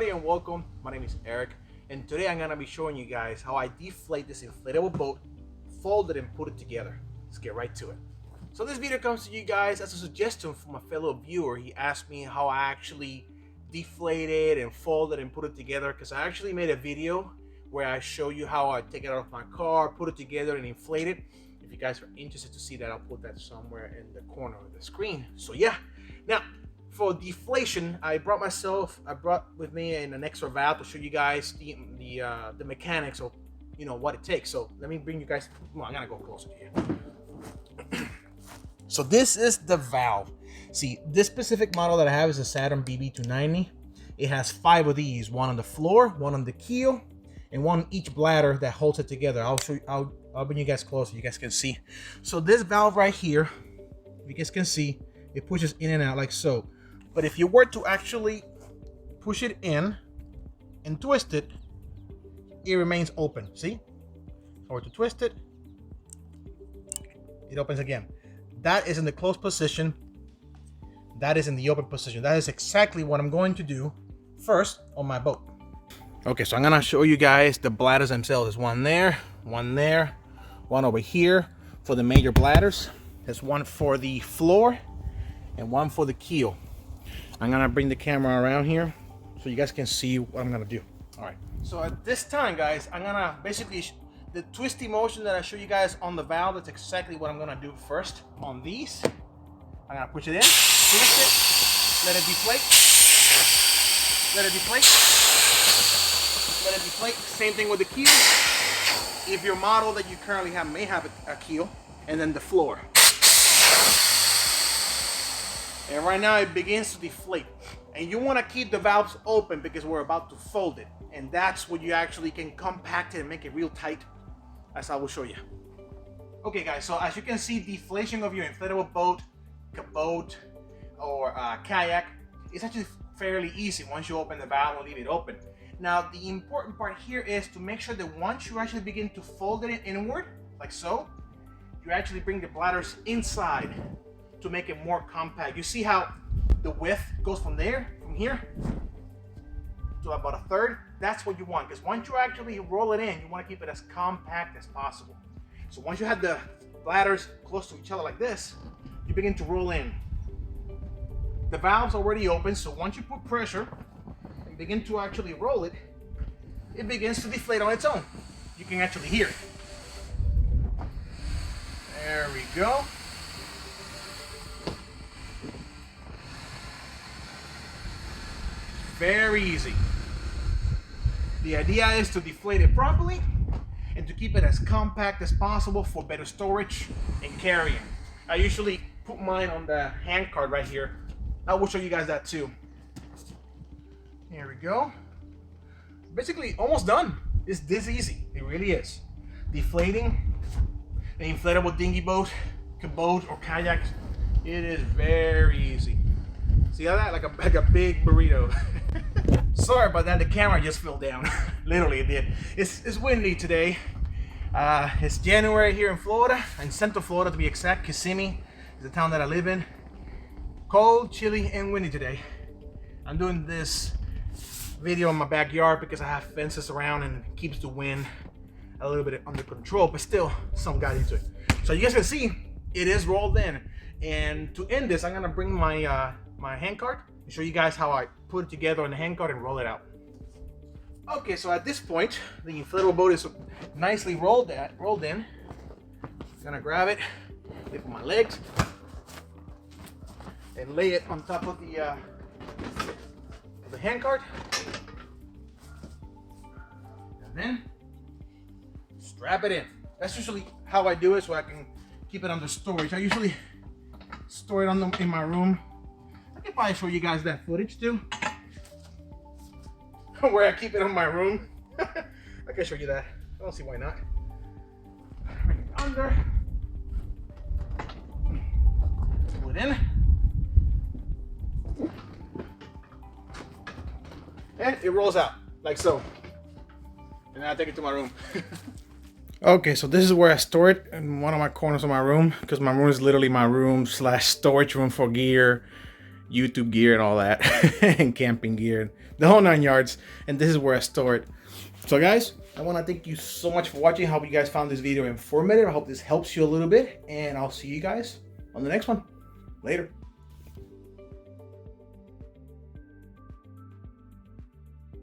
everybody and welcome. My name is Eric and today I'm gonna be showing you guys how I deflate this inflatable boat, fold it and put it together. Let's get right to it. So this video comes to you guys as a suggestion from a fellow viewer. He asked me how I actually deflated and folded and put it together because I actually made a video where I show you how I take it out of my car, put it together and inflate it. If you guys are interested to see that, I'll put that somewhere in the corner of the screen. So yeah, now for deflation, I brought with me an extra valve to show you guys the mechanics of what it takes. So let me bring you guys. Well, I'm gonna go closer here. So this is the valve. See, this specific model that I have is a Saturn BB290. It has 5 of these: one on the floor, one on the keel, and one each bladder that holds it together. I'll show you. I'll bring you guys closer. You guys can see. So this valve right here, you guys can see, it pushes in and out like so. But if you were to actually push it in and twist it, it remains open. See? If I were to twist it, it opens again. That is in the closed position. That is in the open position. That is exactly what I'm going to do first on my boat. Okay, so I'm gonna show you guys the bladders themselves. There's one there, one over here for the major bladders. There's one for the floor and one for the keel. I'm gonna bring the camera around here so you guys can see what I'm gonna do. All right, so at this time, guys, I'm gonna basically, the twisty motion that I show you guys on the valve, that's exactly what I'm gonna do first on these. I'm gonna push it in, twist it, let it deflate, let it deflate, let it deflate. Same thing with the keel. If your model that you currently have may have a keel, and then the floor. And right now it begins to deflate. And you want to keep the valves open because we're about to fold it. And that's where you actually can compact it and make it real tight, as I will show you. Okay guys, so as you can see, deflation of your inflatable boat, boat or kayak is actually fairly easy once you open the valve and leave it open. Now the important part here is to make sure that once you actually begin to fold it inward, like so, you actually bring the bladders inside to make it more compact. You see how the width goes from here to about a third? That's what you want, because once you actually roll it in, you want to keep it as compact as possible. So once you have the bladders close to each other like this, you begin to roll in. The valve's already open, so once you put pressure and begin to actually roll it, it begins to deflate on its own. You can actually hear it. There we go. Very easy. The idea is to deflate it properly and to keep it as compact as possible for better storage and carrying. I usually put mine on the hand cart right here. I will show you guys that too. Here we go. Basically almost done. It's this easy. It really is. Deflating an inflatable dinghy boat or kayak, it is very easy. See how that? Like a big burrito. Sorry about that, the camera just fell down. Literally it did. It's windy today. It's January here in Florida, in Central Florida to be exact. Kissimmee is the town that I live in. Cold, chilly, and windy today. I'm doing this video in my backyard because I have fences around and it keeps the wind a little bit under control, but still some got into it. So you guys can see it is rolled in. And to end this, I'm gonna bring my my hand cart and show you guys how I put it together on the hand cart and roll it out. Okay, so at this point, the inflatable boat is nicely rolled in. I'm gonna grab it, lift my legs, and lay it on top of the hand cart. And then strap it in. That's usually how I do it, so I can keep it under storage. I usually store it in my room. I can probably show you guys that footage too, where I keep it in my room. I can show you that. I don't see why not. Bring it under, pull it in, and it rolls out like so. And then I take it to my room. Okay, so this is where I store it, in one of my corners of my room, because my room is literally my room / storage room for gear, YouTube gear and all that, and camping gear, the whole 9 yards. And this is where I store it. So guys, I want to thank you so much for watching. I hope you guys found this video informative. I hope this helps you a little bit, and I'll see you guys on the next one. Later.